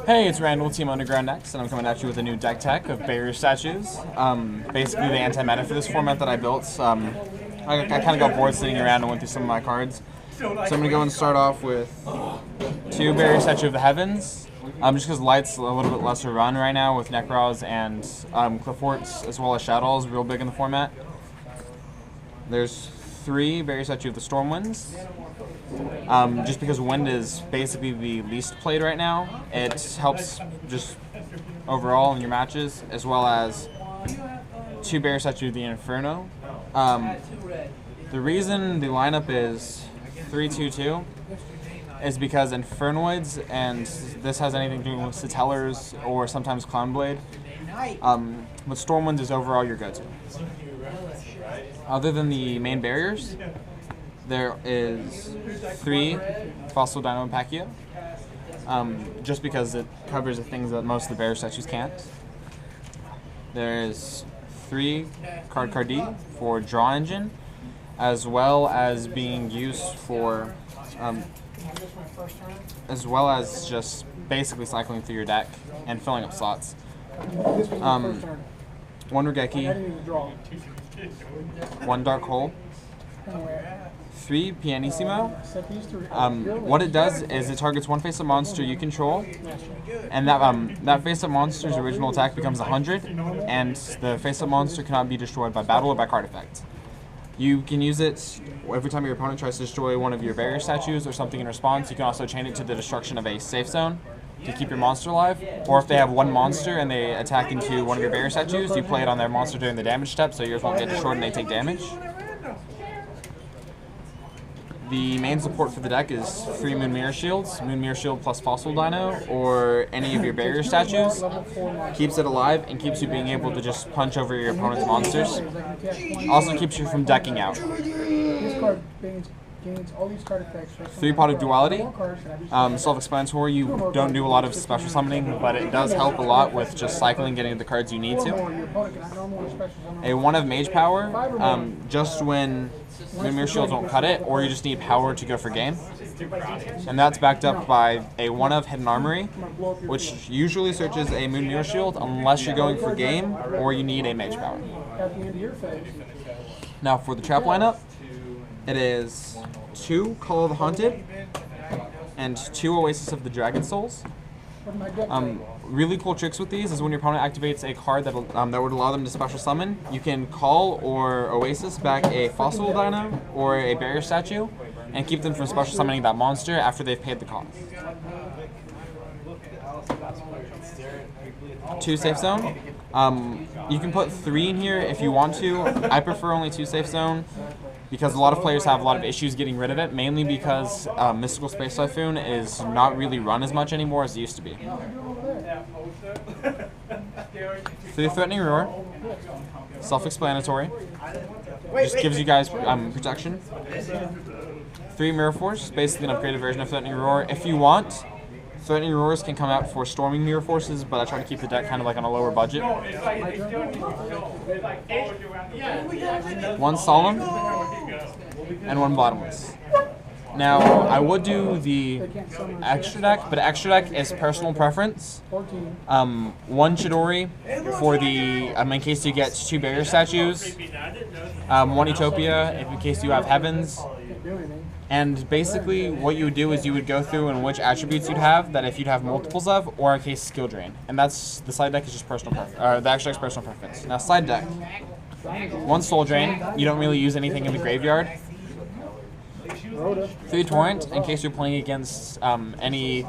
Hey, it's Randall, Team UGNXT, and I'm coming at you with a new deck tech of barrier statues. Basically the anti-meta for this format that I built. I kind of got bored sitting around and went through some of my cards. So I'm going to go and start off with 2 barrier statue of the heavens. Just because Light's a little bit lesser run right now with Necros and Clifforts, as well as Shadows, real big in the format. There's 3 barrier statue of the Stormwinds. Just because wind is basically the least played right now, it helps just overall in your matches, as well as 2 barrier statue of the Inferno. The reason the lineup is 3-2-2 is because Infernoids, and this has anything to do with Satellars or sometimes Clownblade, but Stormwinds is overall your go-to. Other than the main barriers, there is 3 Fossil Dino and Pachia, just because it covers the things that most of the barrier statues can't. There is 3 Card D for Draw Engine, as well as being used for, as well as just basically cycling through your deck and filling up slots. 1 Regeki, 1 Dark Hole, 3 Pianissimo. What it does is it targets 1 face-up monster you control, and that face-up monster's original attack becomes 100, and the face-up monster cannot be destroyed by battle or by card effect. You can use it every time your opponent tries to destroy one of your barrier statues or something in response. You can also chain it to the destruction of a safe zone to keep your monster alive, or if they have 1 monster and they attack into one of your barrier statues, you play it on their monster during the damage step, so yours won't get destroyed and they take damage. The main support for the deck is 3 Moon Mirror Shields, Moon Mirror Shield plus Fossil Dino, or any of your barrier statues. Keeps it alive and keeps you being able to just punch over your opponent's monsters. Also keeps you from decking out. 3 Pot of Duality. Self-explanatory, you don't do a lot of special summoning, but it does help a lot with just cycling, getting the cards you need to. A 1 of Mage Power, just when Moon Mirror Shields won't cut it, or you just need power to go for game. And that's backed up by a 1 of Hidden Armory, which usually searches a Moon Mirror Shield unless you're going for game or you need a Mage Power. Now for the trap lineup, it is 2 Call of the Haunted and 2 Oasis of the Dragon Souls. Really cool tricks with these is when your opponent activates a card that would allow them to special summon, you can call or Oasis back a Fossil Dino or a barrier statue and keep them from special summoning that monster after they've paid the cost. 2 Safe Zone. You can put 3 in here if you want to. I prefer only 2 Safe Zone because a lot of players have a lot of issues getting rid of it, mainly because Mystical Space Typhoon is not really run as much anymore as it used to be. 3 Threatening Roar. Self-explanatory. Just gives you guys protection. 3 Mirror Force, basically an upgraded version of Threatening Roar. If you want, Threatening Roars can come out for Storming Mirror Forces, but I try to keep the deck kind of like on a lower budget. 1 Solemn and 1 Bottomless. Now, I would do the extra deck, but extra deck is personal preference. 1 Chidori for the, in case you get 2 barrier statues. 1 Utopia in case you have heavens. And basically, what you would do is you would go through and which attributes you'd have that if you'd have multiples of, or in case skill drain. And that's, the side deck is just personal preference, the extra deck's personal preference. Now, side deck. 1 Soul Drain, you don't really use anything in the graveyard. 3 Torrent, in case you're playing against any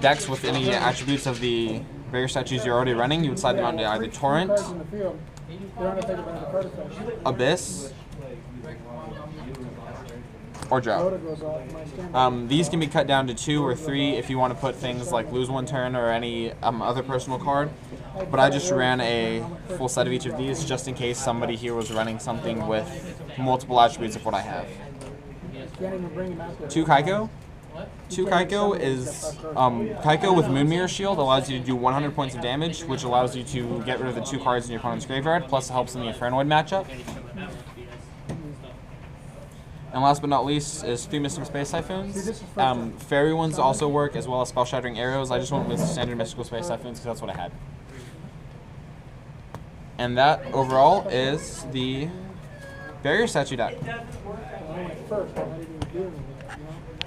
decks with any attributes of the barrier statues you're already running, you would slide them onto either Torrent, Abyss, or Drought. These can be cut down to 2 or 3 if you want to put things like Lose 1 Turn or any other personal card. But I just ran a full set of each of these just in case somebody here was running something with multiple attributes of what I have. 2 Kaiko. 2 Kaiko is Kaiko with Moon Mirror Shield allows you to do 100 points of damage, which allows you to get rid of the 2 cards in your opponent's graveyard, plus it helps in the Infernoid matchup. And last but not least is 3 Mystical Space Typhoons. Fairy ones also work, as well as Spell Shattering Arrows. I just went with standard Mystical Space Typhoons because that's what I had. And that, overall, is the Barrier Statue deck.